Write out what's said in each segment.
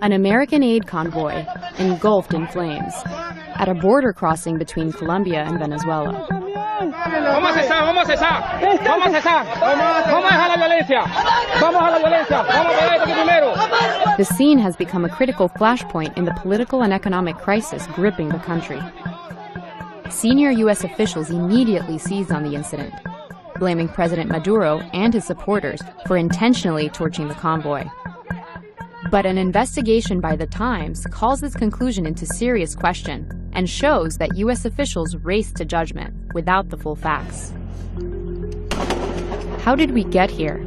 An American aid convoy engulfed in flames at a border crossing between Colombia and Venezuela. The scene has become a critical flashpoint in the political and economic crisis gripping the country. Senior U.S. officials immediately seized on the incident, blaming President Maduro and his supporters for intentionally torching the convoy. But an investigation by the Times calls this conclusion into serious question and shows that U.S. officials raced to judgment without the full facts. How did we get here?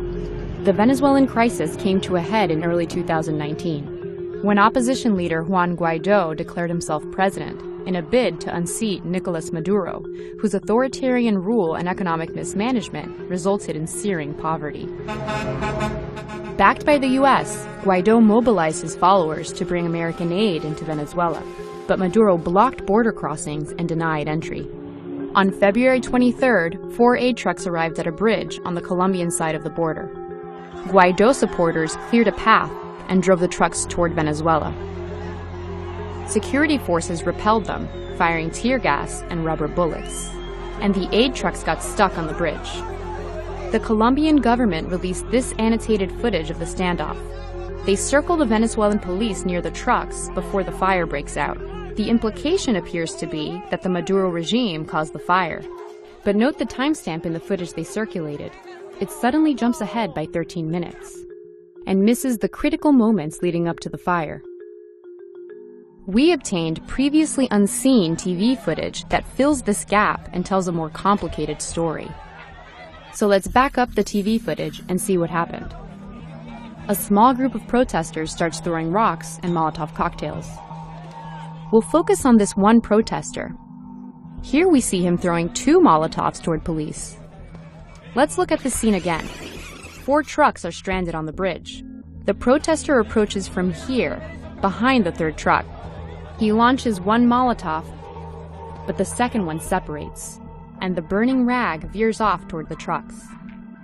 The Venezuelan crisis came to a head in early 2019, when opposition leader Juan Guaidó declared himself president in a bid to unseat Nicolas Maduro, whose authoritarian rule and economic mismanagement resulted in searing poverty. Backed by the U.S., Guaidó mobilized his followers to bring American aid into Venezuela, but Maduro blocked border crossings and denied entry. On February 23rd, 4 aid trucks arrived at a bridge on the Colombian side of the border. Guaidó supporters cleared a path and drove the trucks toward Venezuela. Security forces repelled them, firing tear gas and rubber bullets, and the aid trucks got stuck on the bridge. The Colombian government released this annotated footage of the standoff. They circle the Venezuelan police near the trucks before the fire breaks out. The implication appears to be that the Maduro regime caused the fire. But note the timestamp in the footage they circulated. It suddenly jumps ahead by 13 minutes and misses the critical moments leading up to the fire. We obtained previously unseen TV footage that fills this gap and tells a more complicated story. So let's back up the TV footage and see what happened. A small group of protesters starts throwing rocks and Molotov cocktails. We'll focus on this one protester. Here we see him throwing 2 Molotovs toward police. Let's look at the scene again. 4 trucks are stranded on the bridge. The protester approaches from here, behind the 3rd truck. He launches 1 Molotov, but the second one separates, and the burning rag veers off toward the trucks,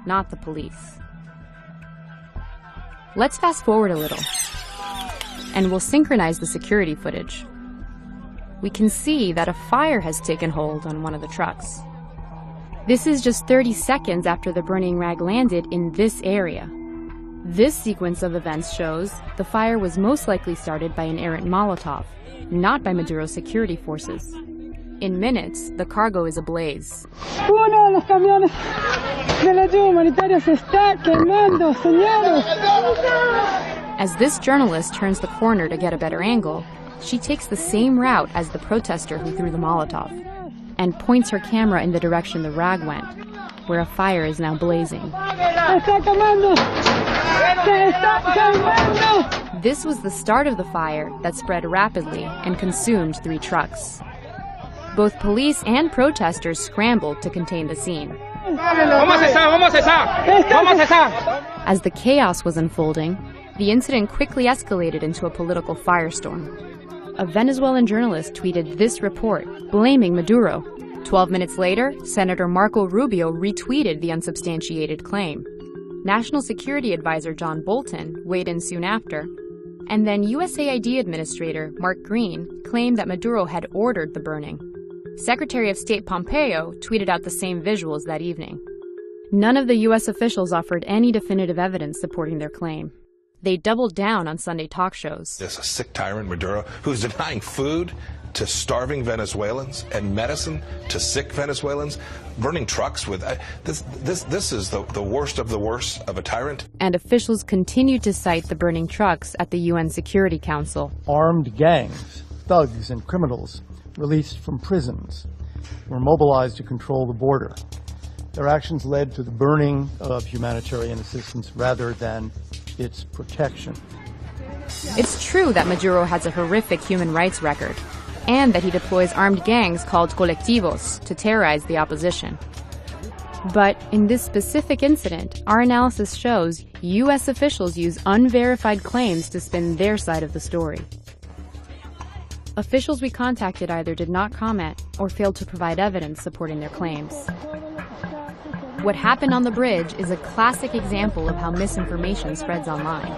not the police. Let's fast forward a little, and we'll synchronize the security footage. We can see that a fire has taken hold on one of the trucks. This is just 30 seconds after the burning rag landed in this area. This sequence of events shows the fire was most likely started by an errant Molotov, not by Maduro's security forces. In minutes, the cargo is ablaze. Uno de los camiones de la ayuda humanitaria se está quemando, señores. As this journalist turns the corner to get a better angle, she takes the same route as the protester who threw the Molotov and points her camera in the direction the rag went, where a fire is now blazing. This was the start of the fire that spread rapidly and consumed 3 trucks. Both police and protesters scrambled to contain the scene. As the chaos was unfolding, the incident quickly escalated into a political firestorm. A Venezuelan journalist tweeted this report, blaming Maduro. 12 minutes later, Senator Marco Rubio retweeted the unsubstantiated claim. National Security Advisor John Bolton weighed in soon after, and then USAID Administrator Mark Green claimed that Maduro had ordered the burning. Secretary of State Pompeo tweeted out the same visuals that evening. None of the U.S. officials offered any definitive evidence supporting their claim. They doubled down on Sunday talk shows. There's a sick tyrant, Maduro, who's denying food to starving Venezuelans and medicine to sick Venezuelans, burning trucks with... This is the worst of the worst of a tyrant. And officials continued to cite the burning trucks at the UN Security Council. Armed gangs, thugs, and criminals released from prisons were mobilized to control the border. Their actions led to the burning of humanitarian assistance rather than its protection. It's true that Maduro has a horrific human rights record, and that he deploys armed gangs called colectivos to terrorize the opposition. But in this specific incident, our analysis shows U.S. officials use unverified claims to spin their side of the story. Officials we contacted either did not comment or failed to provide evidence supporting their claims. What happened on the bridge is a classic example of how misinformation spreads online.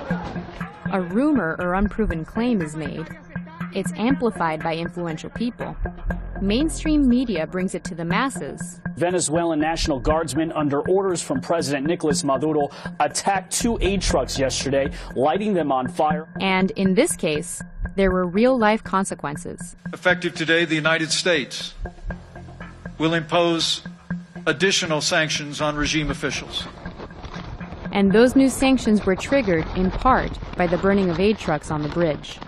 A rumor or unproven claim is made. It's amplified by influential people. Mainstream media brings it to the masses. Venezuelan National Guardsmen, under orders from President Nicolas Maduro, attacked 2 aid trucks yesterday, lighting them on fire. And in this case, there were real-life consequences. Effective today, the United States will impose additional sanctions on regime officials. And those new sanctions were triggered, in part, by the burning of aid trucks on the bridge.